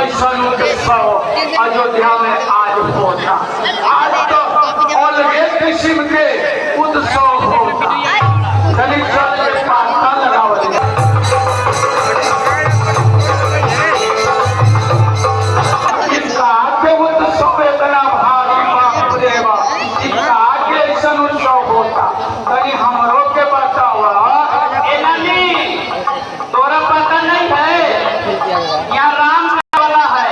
ऐसा उत्सव अयोध्या में आज होता। आज तो अलग किस्म के उत्सव होता। चलिए चल के पास्ता लगाओ। उत्सव इतना भारी बाप रे बाप, इसका आगे ऐसा उत्सव होता। कहीं हमरों के बताओ तोरा पता नहीं है यहाँ राम का वाला है,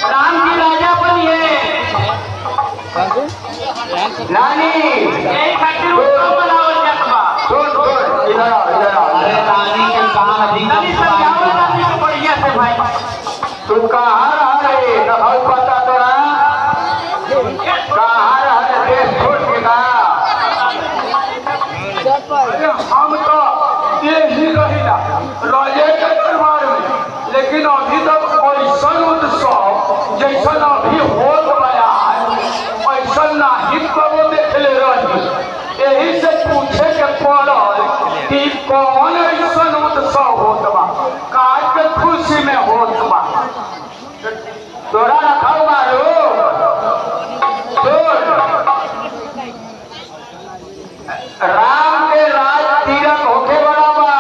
राम की राजा बनिए नानी यही खातिर उत्सव मनावल जात बा। इधर अरे रानी के कहां अधिक समझाओ रानी को बढ़िया से भाई। तू कहां रह रे न पता तोरा कहां रह देश छोड़ के ना। हम तो यही रहिला राजे के दरबार में, लेकिन अभी तक ऐसा उत्सव जैसा अभी हो गया है ऐसा नहीं कबो देखले रही। यही से पूछे के पड़ल कि कौन ऐसा उत्सव होत बा, काज के खुशी में होत बा। तोरा रखाओ मारो राम के राज तीरथ होके बड़ा बा,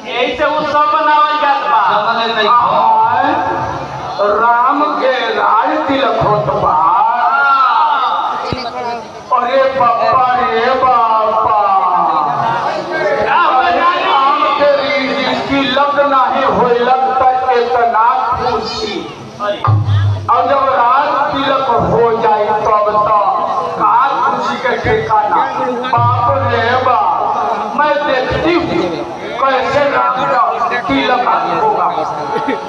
यही से उत्सव मनावल जात बा। राम के राज तिलक होत बा। अरे बापा रे बापा, राम के तिलक नहीं होलक तक इतना खुशी, और जब राज तिलक हो जाए तब तो खुशी के ठिकाना। बाप रे बाप, मैं देखती हूँ कैसे राम का तिलक होगा,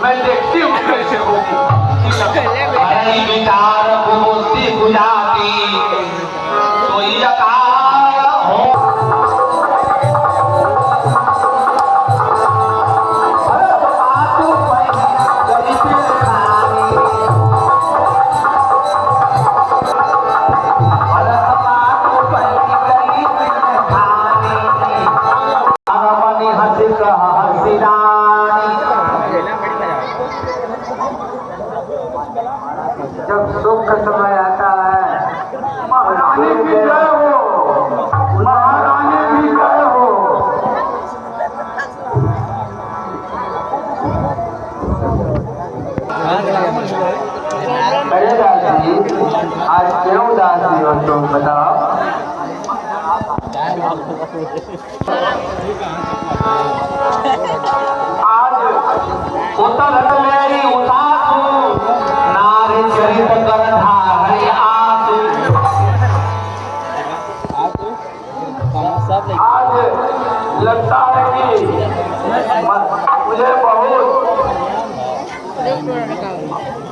मैं देखती हूँ कैसे होगी तिलक। अरे बिचार बोलती गुजाती तो हो जब सुख का समय आता है। महारानी भी जय हो, महारानी भी जय हो। अरे दादी, आज क्यों उदासी हो तुम बताओ। आज उतर मेरी उदास हूँ, नारी चरित कर धारे आंसू। आज लगता है कि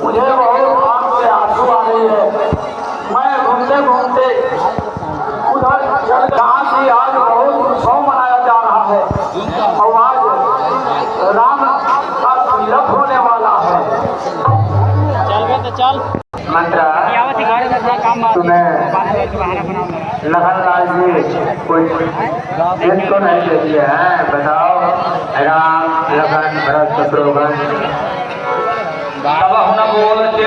मुझे बहुत आंख से आंसू आ रही है। मैं घूमते घूमते उधर जहाँ की आज बहुत उत्सव मनाया जा रहा है और आज राम का तिलक होने वाला है। चल तो चल मंत्रा तुम्हें लखनलाल जी कुछ तो नहीं दे दिए हैं, बताओ। राम लखन भरत शत्रुघ्न बोलते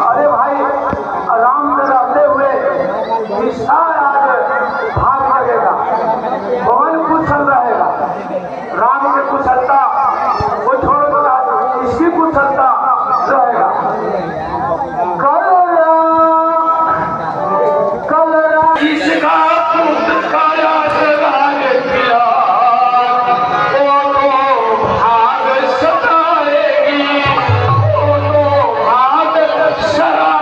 अरे भाई, राम से रहते हुए आज भाग लगेगा, कौन कुशल रहेगा। राम की कुशलता वो छोड़ दो, इसकी कुशलता रहेगा। इसका पुस्तकाया से राज किया, वो तो भाग सताएगी, वो तो भाग सरा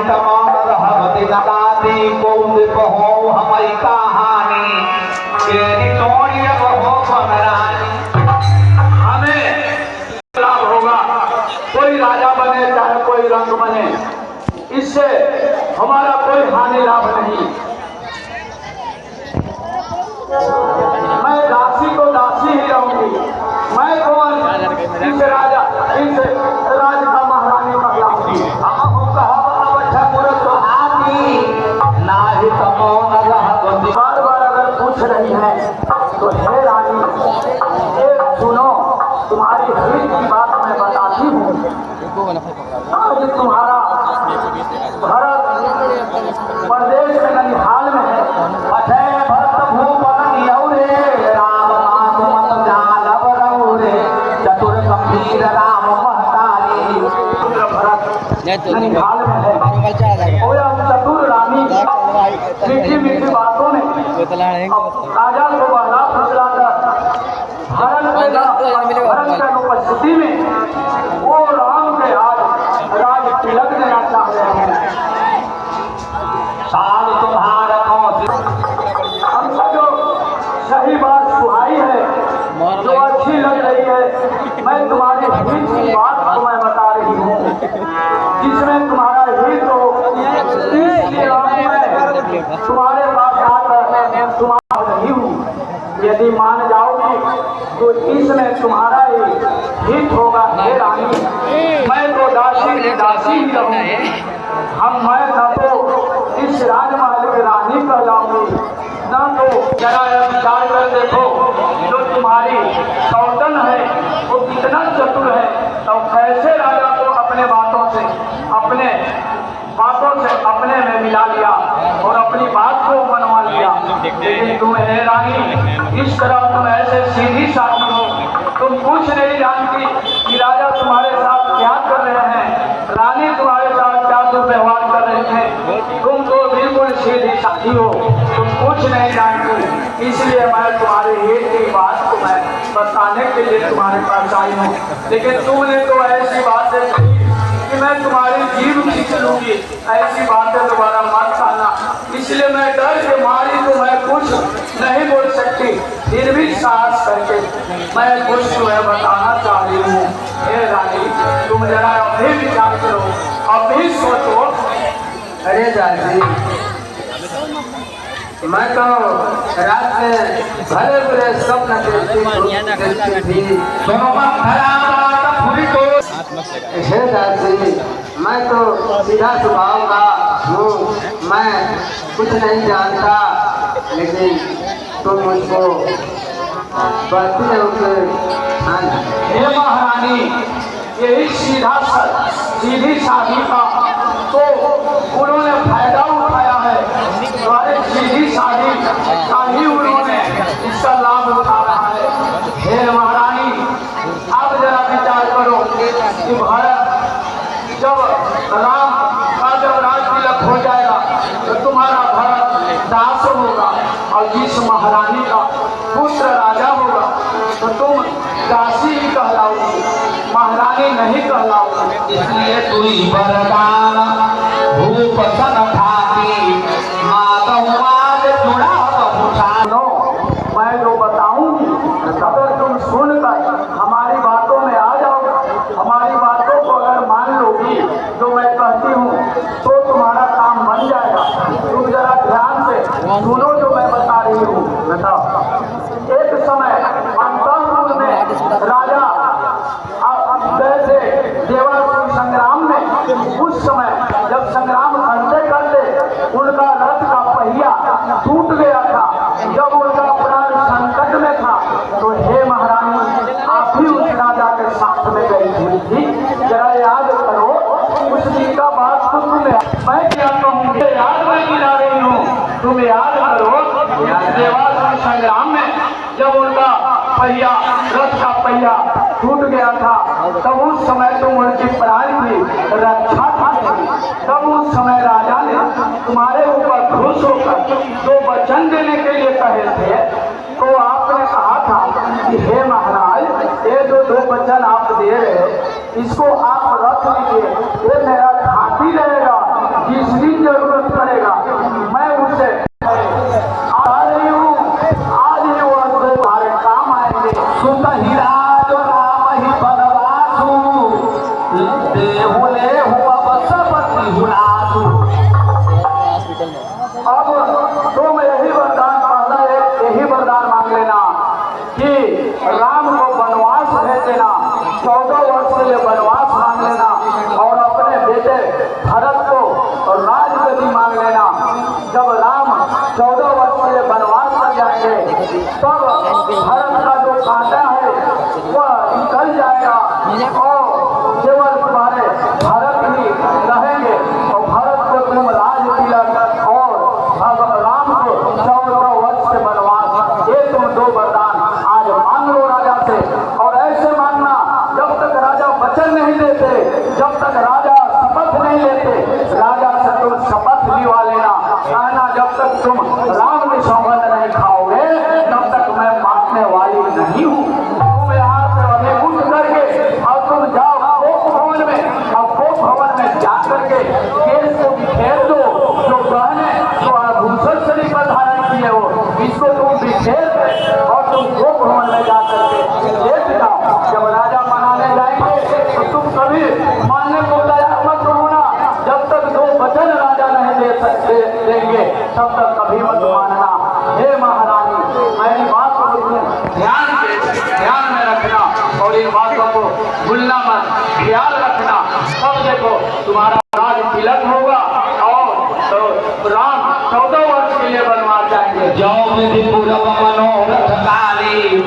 तमाम रहबत नदाती कौन बहो हमारी कहानी तेरी तोड़ी बहो बनरानी। हमें लाभ होगा, कोई राजा बने चाहे कोई रंग बने, इससे हमारा कोई हानि लाभ नहीं। मैं दासी को दासी ही रहूंगी। मैं कौन इस राजा इस राज का महारानी कहलाऊंगी। बार बार अगर पूछ रही है तो हे रानी एक सुनो, तुम्हारी हित की बात मैं बताती हूँ। आज तुम्हारा भरत प्रदेश में ननिहाल में है। अजय भरत भूपन यौरे राम मातु मत जानव रौरे चतुर गंभीर राम महतारी। भरत ननिहाल में है। और चतुर रानी मीठी मीठी बातों में राजा को बहला फुसला कर भरत की अनुपस्थिति में वो राम के आज राज तिलक देना चाह रहे हैं। साल तुम्हारा हमको जो सही बात सुहाई है, जो अच्छी लग रही है, मैं तुम्हारी हित की बात को मैं बता रही हूँ, जिसमें तुम्हारा हित हो। इसलिए मैं तुम्हारे पास आकर तुम्हारा नहीं हूँ। यदि मान जाओगी तो इसमें तुम्हारा ही हित होगा। हे रानी, मैं तो दासी की दासी ही रहूंगी। मैं न तो इस राजमहल की रानी कहलाऊंगी, न तो जरा विचार कर देखो जो तुम्हारी सौतन है वो कितना चतुर है, तो कैसे राजा को अपने बातों से अपने में मिला लिया और अपनी बात को मनवा लिया। लेकिन तुम हे रानी इस तरह तुम ऐसे सीधी साधी हो, तुम कुछ नहीं जानती कि राजा तुम्हारे साथ क्या कर रहे हैं, रानी तुम्हारे साथ क्या दुर्व्यवहार कर रहे हैं। तुम तो बिल्कुल सीधी साधी हो, तुम कुछ नहीं जानती। इसलिए मैं तुम्हारे हित की बात को मैं बताने के लिए तुम्हारे पास आई हूँ। लेकिन तुमने तो ऐसी बातें कही कि मैं तुम्हारी जीव खींच लूंगी। ऐसी बातें दोबारा मत कहना। इसलिए मैं डर के मारी तो मैं कुछ नहीं बोल सकती, फिर भी साहस करके मैं कुछ तुम्हें बताना चाह रही हूँ। हे रानी, तुम जरा अभी विचार करो, अभी सोचो। अरे दादी, मैं तो रात में भले बुरे स्वप्न देखती थी। हे दादी, मैं तो सीधा स्वभाव का हूँ, मैं कुछ नहीं जानता, लेकिन तुम मुझको बढ़ती होकर। हे महारानी, यही सीधी साधी का तो उन्होंने फायदा उठाया है। तुम्हारे सीधी साधी का ही उन्होंने इसका लाभ उठा रहा है। हे महारानी, आप जरा विचार करो कि भारत जब राम का जब राज तिलक हो जाएगा तो तुम्हारा भारत दास होगा, और जिस महारानी का पुत्र राजा होगा तो तुम दासी ही कहलाओगी, महारानी नहीं कहलाओगी। इसलिए तू वरदान भूप सन ठाकी माधवाद जुड़ा बहुठानो। मैं जो बताऊंगी अगर तुम सुनकर हमारी बातों में आ जाओ, हमारी बातों को अगर मान लोगी जो मैं कहती हूँ, तो तुम्हारा काम बन जाएगा। तुम जरा ध्यान से सुनो जो मैं बता रही हूँ। बताओ, एक समय अंतपुर में राजा गए थे देवासुर संग्राम में। उस समय जब संग्राम करते करते उनका रथ का पहिया टूट गया था, जब उनका प्राण संकट में था, तो हे महारानी, आप भी उस राजा के साथ में गई थी। जरा याद करो उस दिन का बात तो मैं क्या कहूँ, याद मैं गिरा रही हूँ, तुम याद करो। देवासुर संग्राम में जब उनका पहिया रथ का पहिया टूट गया था, तब उस समय तुम उनकी प्राण की रक्षा की। तब उस समय राजा ने तुम्हारे ऊपर खुश होकर जो वचन देने के लिए कहे थे, तो आपने कहा था कि हे महाराज, ये जो दो वचन आप दे रहे, इसको आप रख लीजिए, ये मेरा घाटी रहेगा। जिस भरत को और राजगद्दी मांग लेना। जब राम 14 वर्ष के लिए वनवास कर जाएंगे तब भरत का जो कांटा है वह निकल जाएगा और केवल तुम्हारे भरत ही रहेंगे और भरत को तुम राज तिलक और राम को 14 वर्ष के वनवास, ये तुम 2 वरदान आज मांग लो राजा से। और ऐसे मांगना जब तक राजा वचन नहीं देते, जब तक राजा शपथ नहीं लेते, राजा से तुम शपथ लिवा लेना। कहना जब तक तुम राम की सौगंध नहीं खाओगे तब तक मैं मांगने वाली नहीं हूँ। तुम यहाँ से अभी उठ करके और तुम जाओ कोप भवन में, और कोप भवन में जा करके केस को बिखेर दो, जो गहने जो आभूषण शरीर पर धारण किए हो इसको तुम बिखेर दे और तुम कोप भवन में जा करके देख जाओ। जब राजा मनाने जाएंगे तो तुम कभी मानने को तैयार मत होना। जब तक 2 वचन राजा नहीं देंगे तब तक कभी मत मानना। हे महारानी, मेरी बात को ध्यान में रखना और इन बातों को भूलना मत, ख्याल रखना। तब देखो तुम्हारा राज तिलक होगा और तो राम 14 वर्ष के लिए वनवास जाएंगे। जाओ विधि पूरब मनोरथ काली,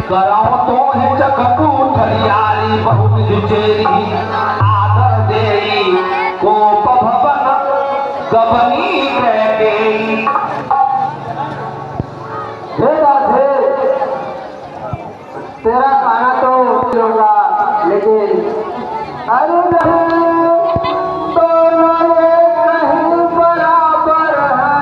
कराओ तो है चकटूट हरियाली, बहुत चेरी आदर देई, कोप भवन गबनी कह गई। तेरा खाना तो लूंगा, लेकिन अरे नहीं, दोनों ये कहीं बराबर है।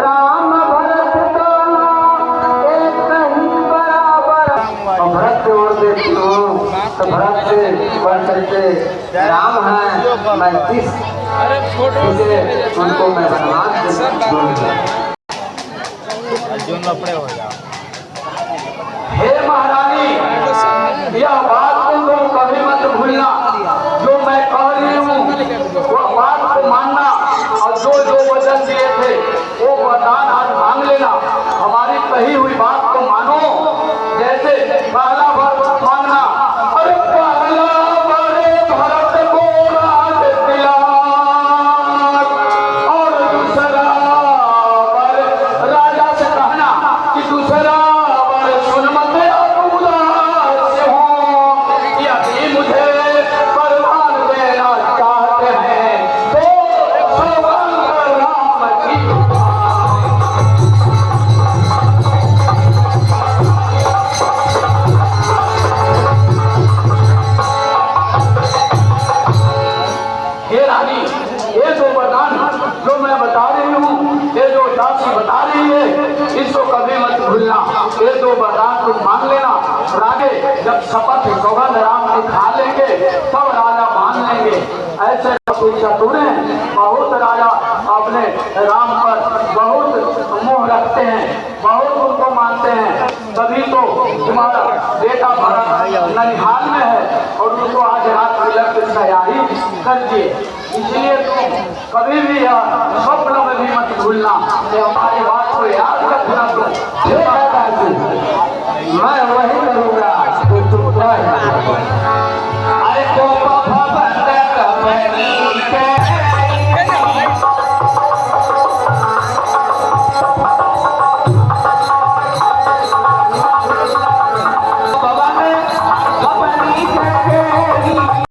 राम भरत दोनों एक कहीं बराबर। और भरत की ओर देखती हूँ तो भरत से बढ़ करके राम है। मैं किस उनको मैं वनवास दूंगा। हे महारानी, यह बात को तुम कभी मत भूलना। जो मैं कह रही हूँ वह बात को मानना और जो वचन दिए थे वो वरदान आज मांग लेना। हमारी कही हुई बात को मानो। जैसे पहला वर मांगना, अरे पहला बड़े भरत को राज तिलक, और दूसरा वर राजा से कहना कि दूसरा वर सुन मत उदास हो, यदि मुझे वरदान देना चाहते हैं तो सौगंध राम की। हे रानी, ये 2 वरदान जो मैं बता रही हूँ, ये जो दासी बता रही है, इसको कभी मत भूलना। ये 2 वरदान तुम मांग लेना। राजे जब शपथ सौगंध राम की खा लेंगे तब राजा मान लेंगे। ऐसे चतुर हैं, बहुत राजा अपने राम पर बहुत मोह रखते हैं, बहुत उनको मानते हैं। तभी तो तुम्हारा बेटा भरत ननिहाल में है और उनको आज रात तिलक की तैयारी कर दिए। इसलिए तुम कभी भी स्वप्न में भी मत भूलना कि हमारी बात को याद रखना। तुम मैं वही करूँगा तो तुम अरे कोप भवन गबनी कह